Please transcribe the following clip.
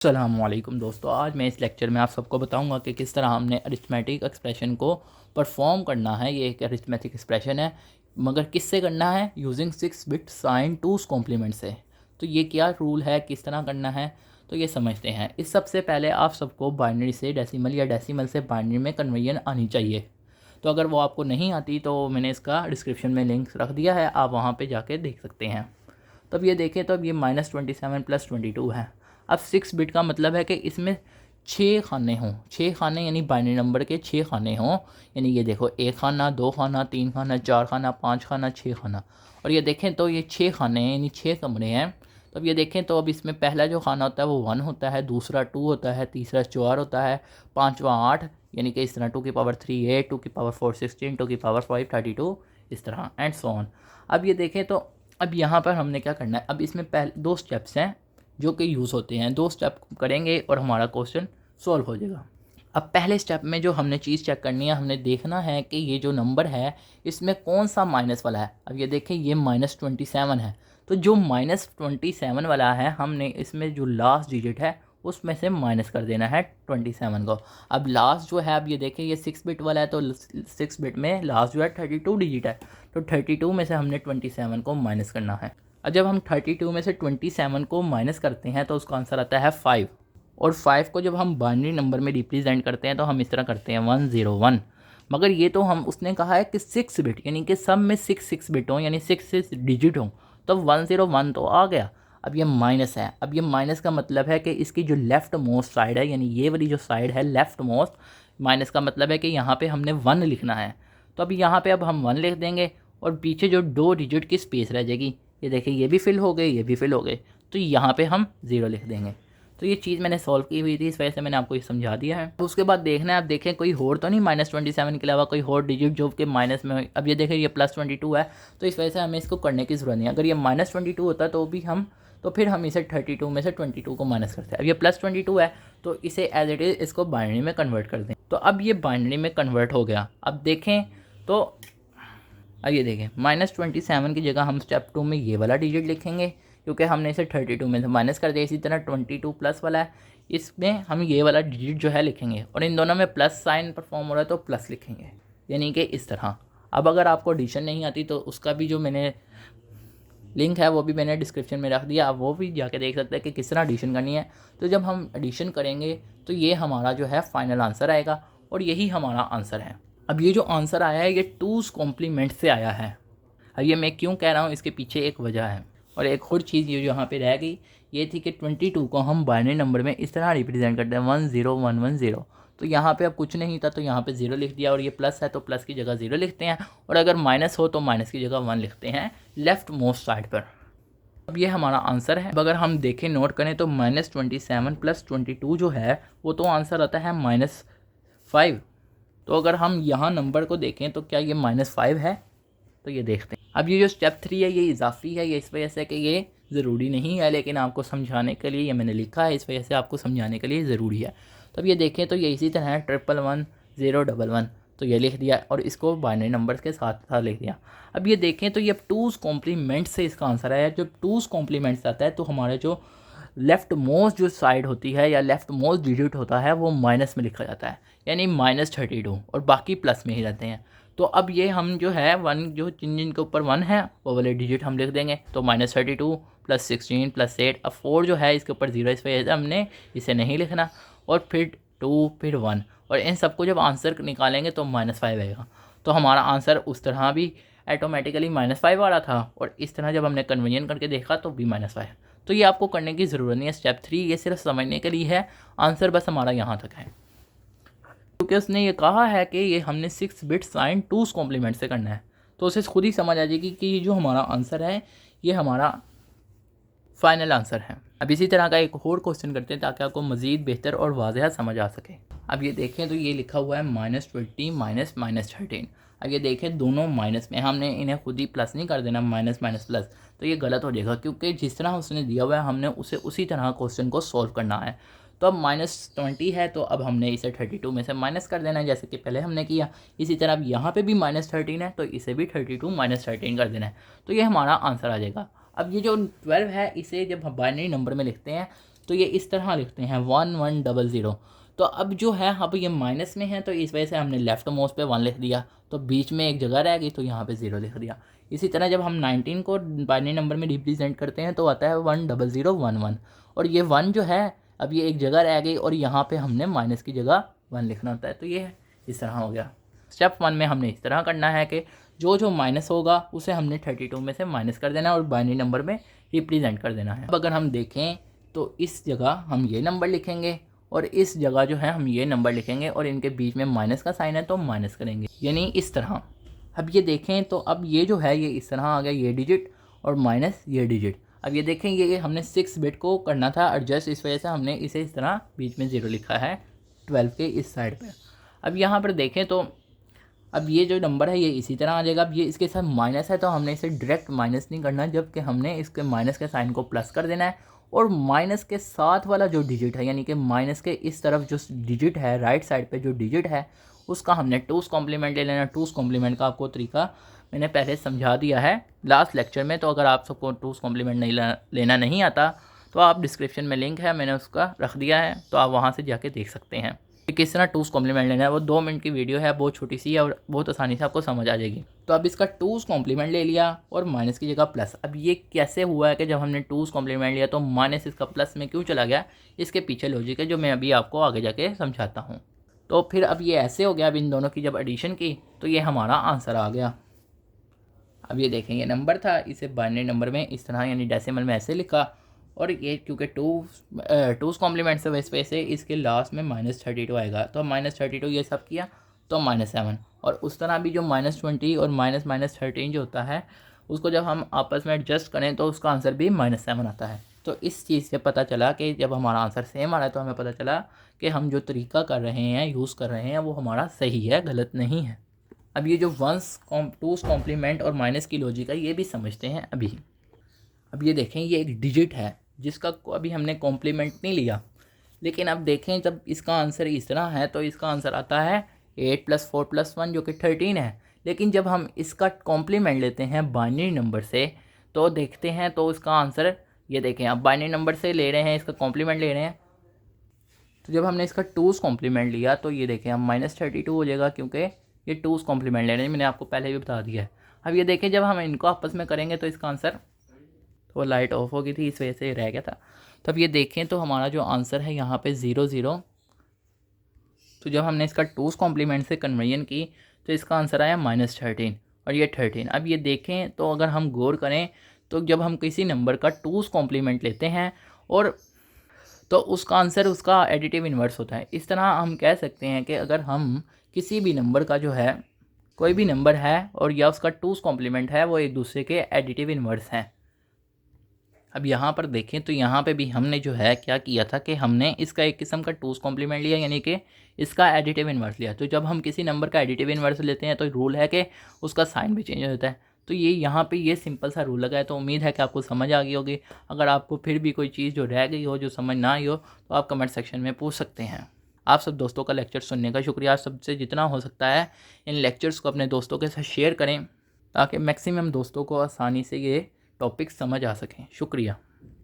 अस्सलामुअलैकुम दोस्तों, आज मैं इस लेक्चर में आप सबको बताऊंगा कि किस तरह हमने अरिथमेटिक एक्सप्रेशन को परफॉर्म करना है। ये एक अरिथमेटिक एक्सप्रेशन है, मगर किससे करना है? यूजिंग 6 बिट साइन टूस कॉम्प्लीमेंट से। तो ये क्या रूल है, किस तरह करना है, तो ये समझते हैं। इस सबसे पहले आप सबको बाइनरी से डेसिमल या डेसिमल से बाइनरी में कन्वर्जन आनी चाहिए। तो अगर वो आपको नहीं आती तो मैंने इसका डिस्क्रिप्शन में लिंक रख दिया है, आप वहाँ पर जाके देख सकते हैं। तब ये देखें तो अब ये -27 + 22 है। अब 6 बिट का मतलब है कि इसमें 6 खाने हों। 6 खाने यानी बाइनरी नंबर के 6 खाने हों। यानी ये देखो, 1 खाना, 2 खाना, 3 खाना, 4 खाना, 5 खाना, 6 खाना। और ये देखें तो ये 6 खाने हैं, यानी 6 कमरे हैं। तो अब ये देखें तो अब इसमें पहला जो खाना होता है वो 1 होता है, दूसरा 2 होता है, तीसरा 4 होता है, पाँचवा 8, यानी कि इस तरह 2⁻3 8, 2⁻4 16, 2⁻5 32, इस तरह एंड सो ऑन। अब ये देखें तो अब यहाँ पर हमने क्या करना है, अब इसमें पहले 2 स्टेप्स हैं जो कि यूज़ होते हैं। 2 स्टेप करेंगे और हमारा क्वेश्चन सॉल्व हो जाएगा। अब पहले स्टेप में जो हमने चीज़ चेक करनी है, हमने देखना है कि ये जो नंबर है इसमें कौन सा माइनस वाला है। अब ये देखें, ये -27 है, तो जो -27 वाला है हमने इसमें जो लास्ट डिजिट है उसमें से माइनस कर देना है 27 को। अब लास्ट जो है, अब ये देखें ये 6 बिट वाला है, तो 6 बिट में लास्ट जो है 32 डिजिट है, तो 32 में से हमने 27 को माइनस करना है। और जब हम 32 में से 27 को माइनस करते हैं तो उसका आंसर आता है 5। और 5 को जब हम बाइनरी नंबर में रिप्रेजेंट करते हैं तो हम इस तरह करते हैं 101। मगर ये तो हम उसने कहा है कि 6 बिट, यानी कि सब में 6 बिट हों, यानी 6 डिजिट हों, तो 101 तो आ गया। अब ये माइनस है। अब ये माइनस का मतलब है कि इसकी जो लेफ़्ट मोस्ट साइड है, यानी ये वाली जो साइड है लेफ़्ट मोस्ट, माइनस का मतलब है कि यहाँ पे हमने 1 लिखना है। तो अब यहाँ पे अब हम 1 लिख देंगे और पीछे जो 2 डिजिट की स्पेस रह जाएगी, ये देखिए ये भी फिल हो गए, ये भी फिल हो गए, तो यहाँ पे हम 0 लिख देंगे। तो ये चीज़ मैंने सॉल्व की हुई थी, इस वजह से मैंने आपको ये समझा दिया है। तो उसके बाद देखना है, आप देखें कोई और तो नहीं -27 के अलावा कोई और डिजिट जो कि माइनस में हो। अब ये देखें ये +22 है, तो इस वजह से हमें इसको करने की ज़रूरत नहीं है। अगर ये -22 होता तो भी हम, तो फिर हम इसे 32 में से 22 को माइनस करते हैं। अब ये +22 है तो इसे एज इट इज़ इसको बाइनरी में कन्वर्ट कर दें। तो अब ये बाइनरी में कन्वर्ट हो गया। अब देखें तो अब ये देखें, -27 की जगह हम स्टेप 2 में ये वाला डिजिट लिखेंगे, क्योंकि हमने इसे 32 में से माइनस कर दिया। इसी तरह 22 प्लस वाला है, इसमें हम ये वाला डिजिट जो है लिखेंगे, और इन दोनों में प्लस साइन परफॉर्म हो रहा है तो प्लस लिखेंगे, यानी कि इस तरह। अब अगर आपको एडिशन नहीं आती तो उसका भी जो मैंने लिंक है वो भी मैंने डिस्क्रिप्शन में रख दिया, आप वो भी जाके देख सकते हैं कि किस तरह एडिशन करनी है। तो जब हम एडिशन करेंगे तो ये हमारा जो है फाइनल आंसर आएगा, और यही हमारा आंसर है। अब ये जो आंसर आया है ये 2's कॉम्प्लीमेंट से आया है। अब ये मैं क्यों कह रहा हूँ, इसके पीछे एक वजह है। और एक और चीज़ ये यहाँ पे रह गई, ये थी कि 22 को हम बाइनरी नंबर में इस तरह रिप्रेजेंट करते हैं 10110। तो यहाँ पे अब कुछ नहीं था तो यहाँ पे 0 लिख दिया, और ये प्लस है तो प्लस की जगह 0 लिखते हैं, और अगर माइनस हो तो माइनस की जगह 1 लिखते हैं लेफ़्ट मोस्ट साइड पर। अब ये हमारा आंसर है। अब अगर हम देखें, नोट करें तो -27 + 22 जो है वो तो आंसर आता है -5। तो अगर हम यहाँ नंबर को देखें तो क्या ये -5 है? तो ये देखते हैं। अब ये जो स्टेप 3 है ये इजाफी है, ये इस वजह से कि ये ज़रूरी नहीं है, लेकिन आपको समझाने के लिए ये मैंने लिखा है, इस वजह से आपको समझाने के लिए ज़रूरी है। तो अब ये देखें तो ये इसी तरह है 1111011, तो ये लिख दिया और इसको बाइनरी नंबर्स के साथ साथ लिख दिया। अब ये देखें तो ये 2's कॉम्प्लीमेंट से इसका आंसर आया। जब 2's कॉम्प्लीमेंट से आता है तो हमारे जो लेफ़्ट मोस्ट जो साइड होती है या लेफ़्ट मोस्ट डिजिट होता है वो माइनस में लिखा जाता है, यानी -32, और बाकी प्लस में ही रहते हैं। तो अब ये हम जो है 1 जो जिनके ऊपर 1 है वो वाले डिजिट हम लिख देंगे, तो -32 + 16 + 8। अब 4 जो है इसके ऊपर 0, इस वजह से हमने इसे नहीं लिखना, और फिर 2 फिर 1, और इन सबको जब आंसर निकालेंगे तो -5 आएगा। तो हमारा आंसर उस तरह भी ऑटोमेटिकली -5 आ रहा था, और इस तरह जब हमने कन्वर्जन करके देखा तो भी -5। तो ये आपको करने की ज़रूरत नहीं है। स्टेप 3 ये सिर्फ समझने के लिए है, आंसर बस हमारा यहाँ तक है, क्योंकि उसने ये कहा है कि ये हमने 6 बिट साइन 2's कॉम्प्लीमेंट से करना है। तो उसे खुद ही समझ आ जाएगी कि ये जो हमारा आंसर है ये हमारा फाइनल आंसर है। अब इसी तरह का एक और क्वेश्चन करते हैं ताकि आपको मज़ीद बेहतर और वाज़ह समझ आ सके। अब ये देखें तो ये लिखा हुआ है -20 -13। अब ये देखें दोनों माइनस में, हमने इन्हें खुद ही प्लस नहीं कर देना, माइनस माइनस प्लस, तो ये गलत हो जाएगा, क्योंकि जिस तरह उसने दिया हुआ है हमने उसे उसी तरह क्वेश्चन को सॉल्व करना है। तो अब -20 है तो अब हमने इसे 32 में से माइनस कर देना है, जैसे कि पहले हमने किया। इसी तरह अब यहाँ पे भी -13 है तो इसे भी 32 - 13 कर देना है, तो ये हमारा आंसर आ जाएगा। अब ये जो 12 है इसे जब हम बाइनरी नंबर में लिखते हैं तो ये इस तरह लिखते हैं 1100। तो अब जो है अब ये माइनस में है तो इस वजह से हमने लेफ्ट मोस्ट पे 1 लिख दिया, तो बीच में एक जगह रह गई तो यहाँ पे 0 लिख दिया। इसी तरह जब हम 19 को बाइनरी नंबर में रिप्रेजेंट करते हैं तो आता है 10011, और ये 1 जो है अब ये एक जगह रह गई और यहाँ पे हमने माइनस की जगह 1 लिखना होता है। तो ये इस तरह हो गया। स्टेप 1 में हमने इस तरह करना है कि जो माइनस होगा उसे हमने 32 में से माइनस कर देना है और बाइनरी नंबर में रिप्रेजेंट कर देना है। अब अगर हम देखें तो इस जगह हम ये नंबर लिखेंगे और इस जगह जो है हम ये नंबर लिखेंगे और इनके बीच में माइनस का साइन है तो माइनस करेंगे, यानी इस तरह। अब ये देखें तो अब ये जो है ये इस तरह आ गया, ये डिजिट और माइनस ये डिजिट। अब ये देखें ये हमने 6 बिट को करना था एडजस्ट, इस वजह से हमने इसे इस तरह बीच में 0 लिखा है 12 के इस साइड पे। अब यहाँ पर देखें तो अब ये जो नंबर है ये इसी तरह आ जाएगा। अब ये इसके साथ माइनस है तो हमने इसे डायरेक्ट माइनस नहीं करना, जबकि हमने इसके माइनस के साइन को प्लस कर देना है और माइनस के साथ वाला जो डिजिट है यानी कि माइनस के इस तरफ जो डिजिट है राइट साइड पे जो डिजिट है उसका हमने 2's कॉम्प्लीमेंट ले लेना। 2's कॉम्प्लीमेंट का आपको तरीका मैंने पहले समझा दिया है लास्ट लेक्चर में, तो अगर आप सबको 2's कॉम्प्लीमेंट नहीं लेना नहीं आता तो आप डिस्क्रिप्शन में लिंक है मैंने उसका रख दिया है, तो आप वहाँ से जाके देख सकते हैं कि किस तरह 2's कॉम्प्लीमेंट लेना है। वो 2 मिनट की वीडियो है, बहुत छोटी सी है और बहुत आसानी से आपको समझ आ जाएगी। तो अब इसका 2's कॉम्प्लीमेंट ले लिया और माइनस की जगह प्लस। अब ये कैसे हुआ है कि जब हमने 2's कॉम्प्लीमेंट लिया तो माइनस इसका प्लस में क्यों चला गया, इसके पीछे लॉजिक है जो मैं अभी आपको आगे जाके समझाता हूँ। तो फिर अब ये ऐसे हो गया, अब इन दोनों की जब एडिशन की तो ये हमारा आंसर आ गया। अब ये देखें ये नंबर था, इसे बाइनरी नंबर में इस तरह यानी डेसिमल में ऐसे लिखा और ये क्योंकि 2's कॉम्प्लीमेंट से वैसे वैसे इसके लास्ट में -32 आएगा, तो -32 ये सब किया तो -7, और उस तरह भी जो -20 और -13 जो होता है उसको जब हम आपस में एडजस्ट करें तो उसका आंसर भी -7 आता है। तो इस चीज़ से पता चला कि जब हमारा आंसर सेम आ रहा है तो हमें पता चला कि हम जो तरीका कर रहे हैं यूज़ कर रहे हैं वो हमारा सही है, गलत नहीं है। अब ये जो 2's कॉम्प्लीमेंट और माइनस की लॉजिक है ये भी समझते हैं अभी। अब ये देखें ये एक डिजिट है जिसका अभी हमने कॉम्प्लीमेंट नहीं लिया, लेकिन अब देखें जब इसका आंसर इस तरह है तो इसका आंसर आता है 8 + 4 + 1 जो कि 13 है। लेकिन जब हम इसका कॉम्प्लीमेंट लेते हैं बाइनरी नंबर से तो देखते हैं तो इसका आंसर ये देखें, अब बाइनरी नंबर से ले रहे हैं इसका कॉम्प्लीमेंट ले रहे हैं, तो जब हमने इसका 2's कॉम्प्लीमेंट लिया तो ये देखें हम -32 हो जाएगा क्योंकि ये 2's कॉम्प्लीमेंट ले रहे हैं, मैंने आपको पहले भी बता दिया है। अब ये देखें जब हम इनको आपस में करेंगे तो इसका आंसर, तो लाइट ऑफ हो गई थी इस वजह से रह गया था। तो अब ये देखें तो हमारा जो आंसर है यहाँ पे 0 0, तो जब हमने इसका 2's कॉम्प्लीमेंट से कन्वर्जन की तो इसका आंसर आया -13 और ये 13। अब ये देखें तो अगर हम गौर करें तो जब हम किसी नंबर का 2's कॉम्प्लीमेंट लेते हैं और तो उसका आंसर उसका एडिटिव इन्वर्स होता है। इस तरह हम कह सकते हैं कि अगर हम किसी भी नंबर का जो है कोई भी नंबर है और या उसका 2's कॉम्प्लीमेंट है वो एक दूसरे के एडिटिव इन्वर्स हैं। अब यहाँ पर देखें तो यहाँ पे भी हमने जो है क्या किया था कि हमने इसका एक किस्म का 2's कॉम्प्लीमेंट लिया यानी कि इसका एडिटिव इन्वर्स लिया। तो जब हम किसी नंबर का एडिटिव इन्वर्स लेते हैं तो रूल है कि उसका साइन भी चेंज हो जाता है। तो ये यहाँ पे ये सिंपल सा रूल लगा है, तो उम्मीद है कि आपको समझ आ गई होगी। अगर आपको फिर भी कोई चीज़ जो रह गई हो जो समझ ना आई हो तो आप कमेंट सेक्शन में पूछ सकते हैं। आप सब दोस्तों का लेक्चर सुनने का शुक्रिया। सबसे जितना हो सकता है इन लेक्चर्स को अपने दोस्तों के साथ शेयर करें ताकि मैक्सिमम दोस्तों को आसानी से ये टॉपिक समझ आ सकें। शुक्रिया।